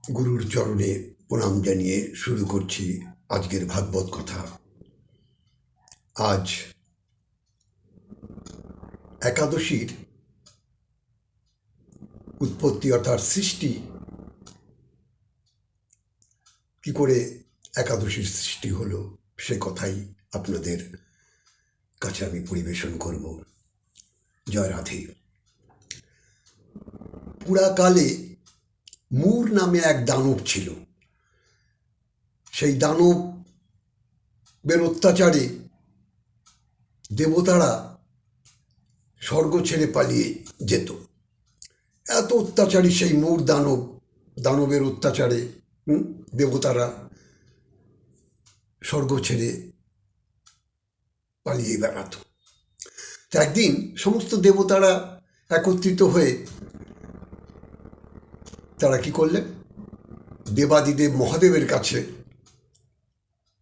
গুরুর চরণে প্রণাম জানিয়ে শুরু করছি আজকের ভাগবত কথা। আজ একাদশীর উৎপত্তি অর্থাৎ সৃষ্টি, কি করে একাদশীর সৃষ্টি হলো সে কথাই আপনাদের কাছে আমি পরিবেশন করব। জয় রাধে। পুরাকালে মূর নামে এক দানব ছিল। সেই দানবের অত্যাচারে দেবতারা স্বর্গ ছেড়ে পালিয়ে যেত। এত অত্যাচারী সেই মূর দানবের অত্যাচারে দেবতারা স্বর্গ ছেড়ে পালিয়ে বেড়াত। একদিন সমস্ত দেবতারা একত্রিত হয়ে তারা কি করলেন, দেবাদিদেব মহাদেবের কাছে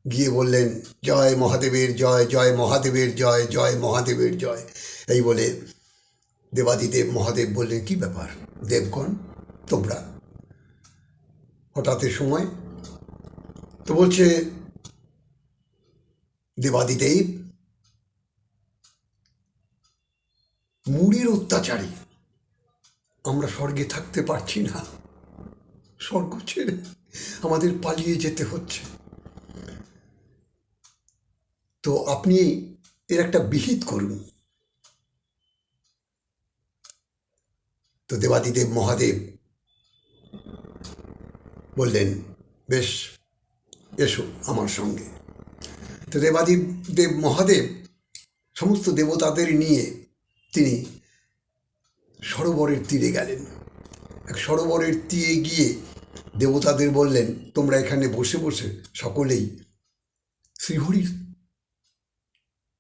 গিয়ে বললেন, জয় মহাদেবের জয়, জয় মহাদেবের জয়, জয় মহাদেবের জয়। এই বলে দেবাদিদেব মহাদেব বললেন, কি ব্যাপার দেবগণ, তোমরা হঠাৎ সময়? তো বলছে দেবাদিদেব, মূঢ়ের অত্যাচারে আমরা স্বর্গে থাকতে পারছি না, স্বর্গ ছেড়ে আমাদের পালিয়ে যেতে হচ্ছে। তো আপনি এর একটা বিহিত করুন। তো দেবাদিদেব মহাদেব বললেন, বেশ, এসো আমার সঙ্গে। তো দেবাদিদেব মহাদেব সমস্ত দেবতাদের নিয়ে তিনি সরোবরের তীরে গেলেন। এক সরোবরের তীরে গিয়ে দেবতাদের বললেন, তোমরা এখানে বসে বসে সকলেই শ্রীহরির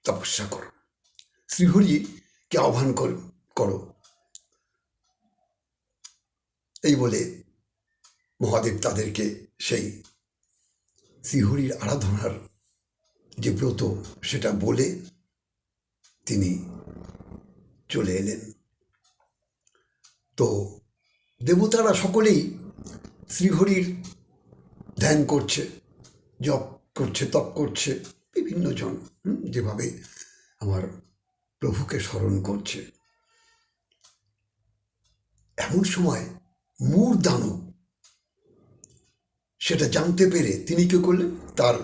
তপস্যা করো, শ্রীহরিকে আহ্বান করো। এই বলে মহাদেব তাদেরকে সেই শ্রীহরির আরাধনার যে ব্রত সেটা বলে তিনি চলে এলেন। তো দেবতারা সকলেই শ্রীহরির ধ্যান করছে, জপ করছে, তপ করছে, বিভিন্ন জন যেভাবে আমার প্রভুকে স্মরণ করছে। এমন সময় মূর দানব সেটা জানতে পেরে তিনি কি করলেন, তার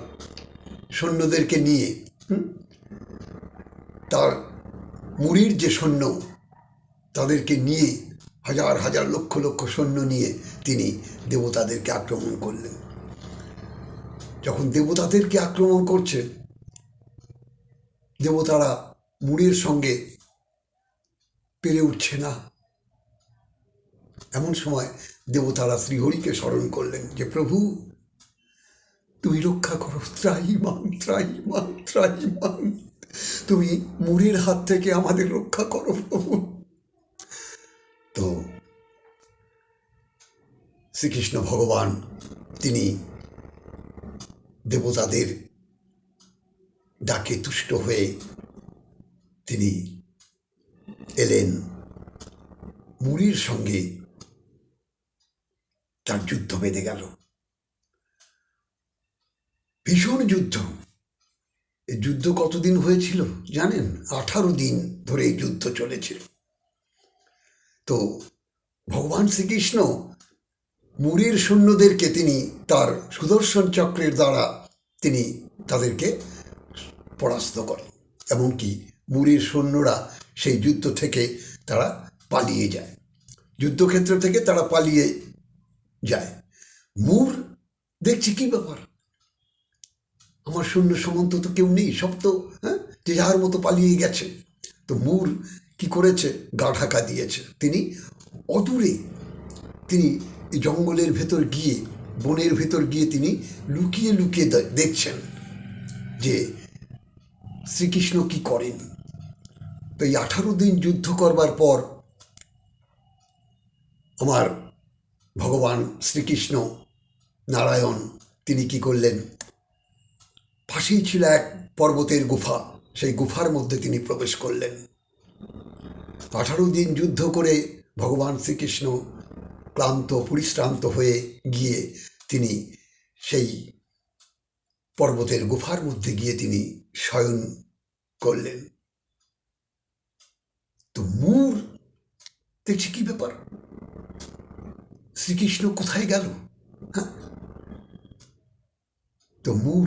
সৈন্যদেরকে নিয়ে তার মুড়ির যে সৈন্য তাদেরকে নিয়ে হাজার হাজার লক্ষ লক্ষ সৈন্য নিয়ে তিনি দেবতাদেরকে আক্রমণ করলেন। যখন দেবতাদেরকে আক্রমণ করছে, দেবতারা মুড়ির সঙ্গে পেরে উঠছে না। এমন সময় দেবতারা শ্রীহরিকে স্মরণ করলেন যে, প্রভু তুমি রক্ষা করো, ত্রাহিমাং ত্রাহিমাং ত্রাহিমাং, তুমি মুড়ির হাত থেকে আমাদের রক্ষা করো প্রভু। তো শ্রীকৃষ্ণ ভগবান তিনি দেবতাদের ডাকে তুষ্ট হয়ে তিনি এলেন, মুড়ির সঙ্গে তার যুদ্ধ বেঁধে গেল। ভীষণ যুদ্ধ। এই যুদ্ধ কতদিন হয়েছিল জানেন? 18 দিন ধরে এই যুদ্ধ চলেছিল। তো ভগবান শ্রীকৃষ্ণ মুড়ির সৈন্যদেরকে তিনি তার সুদর্শন চক্রের দ্বারা তিনি তাদেরকে পরাস্ত করেন। এমনকি মুড়ির সৈন্যরা সেই যুদ্ধ থেকে তারা পালিয়ে যায়, যুদ্ধক্ষেত্র থেকে তারা পালিয়ে যায়। মূর দেখছি, কি ব্যাপার, আমার সৈন্য সামন্ত তো কেউ নেই, সব তো যে যার মতো পালিয়ে গেছে। তো মূর কি করেছে, গা ঢাকা দিয়েছে। তিনি অদূরে তিনি জঙ্গলের ভেতর গিয়ে, বনের ভেতর গিয়ে তিনি লুকিয়ে লুকিয়ে দেখছেন যে শ্রীকৃষ্ণ কি করেন। তো এই 18 দিন যুদ্ধ করবার পর আমার ভগবান শ্রীকৃষ্ণ নারায়ণ তিনি কি করলেন, পাশেই ছিল এক পর্বতের গুফা, সেই গুফার মধ্যে তিনি প্রবেশ করলেন। 18 দিন যুদ্ধ করে ভগবান শ্রীকৃষ্ণ ক্লান্ত পরিশ্রান্ত হয়ে গিয়ে তিনি সেই পর্বতের গুফার মধ্যে গিয়ে তিনি শয়ন করলেন। তো মূর দেখছি কি ব্যাপার, শ্রীকৃষ্ণ কোথায় গেল? হ্যাঁ, তো মূর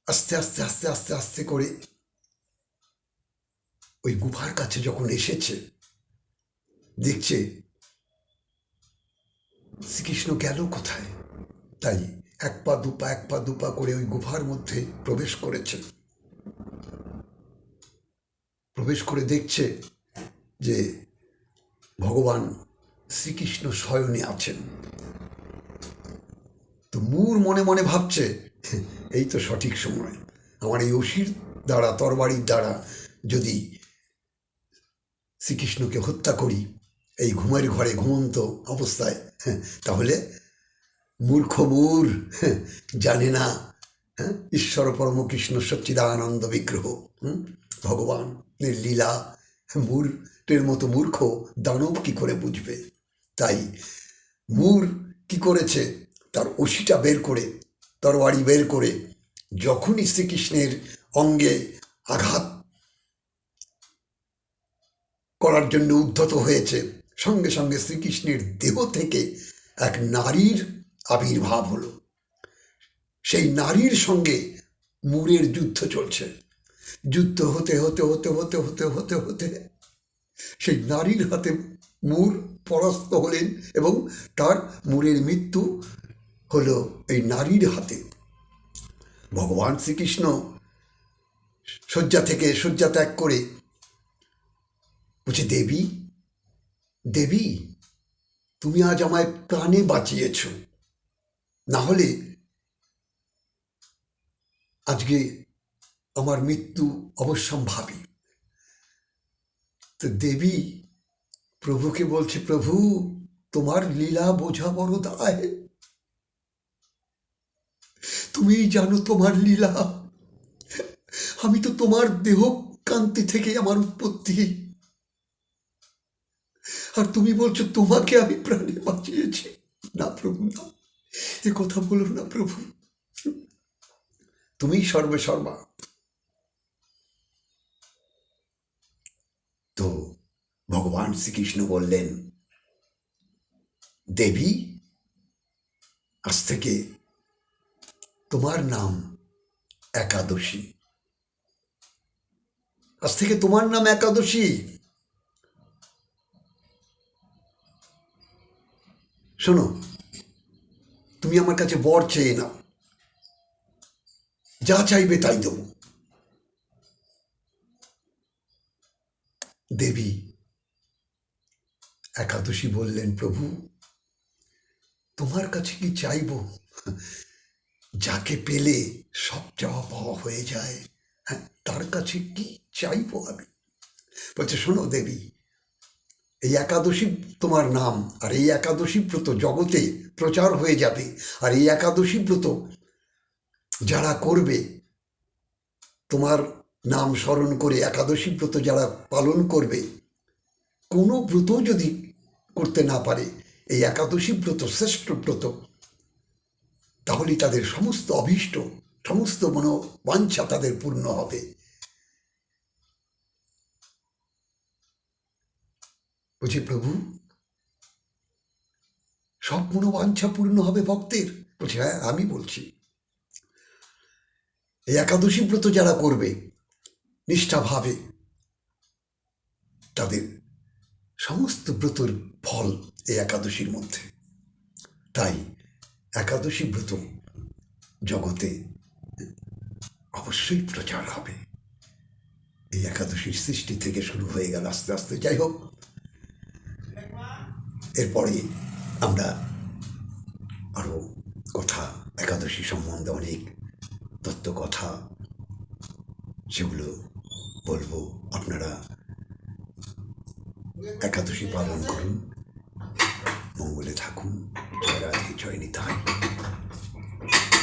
আস্তে আস্তে আস্তে আস্তে আস্তে করে ওই গুফার কাছে যখন এসেছে, দেখছে শ্রীকৃষ্ণ গেল কোথায়। তাই এক পা দুপা করে ওই গুফার মধ্যে প্রবেশ করেছে। প্রবেশ করে দেখছে যে ভগবান শ্রীকৃষ্ণ শয়নে আছেন। তো মূর মনে মনে ভাবছে, এই তো সঠিক সময়, আমার এই অসির দ্বারা, তরবারির দ্বারা যদি শ্রীকৃষ্ণকে হত্যা করি এই ঘুমের ঘরে ঘুমন্ত অবস্থায়, তাহলে মূর্খ মূর জানে না ঈশ্বর পরম কৃষ্ণ সচ্চিদানন্দ বিগ্রহ, ভগবানের লীলা মূর্খের মতো মূর্খ দানব কি করে বুঝবে। তাই মূর কি করেছে, তার অসিটা বের করে, তরবারি বের করে যখনই শ্রীকৃষ্ণের অঙ্গে আঘাত করার জন্য উদ্ধত হয়েছে, সঙ্গে সঙ্গে শ্রীকৃষ্ণের দেহ থেকে এক নারীর আবির্ভাব হলো। সেই নারীর সঙ্গে মূরের যুদ্ধ চলছে। যুদ্ধ হতে হতে হতে হতে হতে হতে হতে সেই নারীর হাতে মূর পরাস্ত হলেন এবং তার মূরের মৃত্যু হলো এই নারীর হাতে। ভগবান শ্রীকৃষ্ণ শয্যা থেকে শয্যা ত্যাগ করে বলছে, দেবী দেবী, তুমি আজ আমায় প্রাণে বাঁচিয়েছ, না হলে আজকে আমার মৃত্যু অবশ্যম্ভাবী। তো দেবী প্রভুকে বলছে, প্রভু তোমার লীলা বোঝা বড় দায়, তুমি জানো তোমার লীলা, আমি তো তোমার দেহ কান্তি থেকে আমার উৎপত্তি, আর তুমি বলছো তোমাকে আমি প্রাণে বাঁচিয়েছি। না প্রভু, না, এ কথা বলো না প্রভু, তুমি সর্বে সর্বা। তো ভগবান শ্রীকৃষ্ণ বললেন, দেবী আজ থেকে তোমার নাম একাদশী, আজ থেকে তোমার নাম একাদশী। শোনো, তুমি আমার কাছে বর চেয়ে নাও, যা চাইবে তাই দেব। দেবী একাদশী বললেন, প্রভু তোমার কাছে কি চাইব, যাকে পেলে সব চাওয়া পাওয়া হয়ে যায়, হ্যাঁ, তার কাছে কি চাইব আমি। বলছে, শোনো দেবী, এই একাদশী তোমার নাম, আর এই একাদশী ব্রত জগতে প্রচার হয়ে যাবে, আর এই একাদশী ব্রত যারা করবে, তোমার নাম স্মরণ করে একাদশী ব্রত যারা পালন করবে, কোনো ব্রত যদি করতে না পারে, এই একাদশী ব্রত শ্রেষ্ঠ ব্রত, তাহলে তাদের সমস্ত অভীষ্ট, সমস্ত মনোবাঞ্ছা তাদের পূর্ণ হবে। বলছি, প্রভু সব মনোবাঞ্ছা পূর্ণ হবে ভক্তের? বলছি, হ্যাঁ আমি বলছি, এই একাদশী ব্রত যারা করবে নিষ্ঠাভাবে, তাদের সমস্ত ব্রতর ফল এই একাদশীর মধ্যে। তাই একাদশী ব্রত জগতে অবশ্যই প্রচার হবে। এই একাদশীর সৃষ্টি থেকে শুরু হয়ে গেল আস্তে আস্তে। যাই হোক, এরপরে আমরা আরও কথা, একাদশী সম্বন্ধে অনেক তত্ত্ব কথা, সেগুলো বলবো। আপনারা একাদশী পালন করুন, মঙ্গলে থাকুন। জয় রাধে, জয় নিতাই।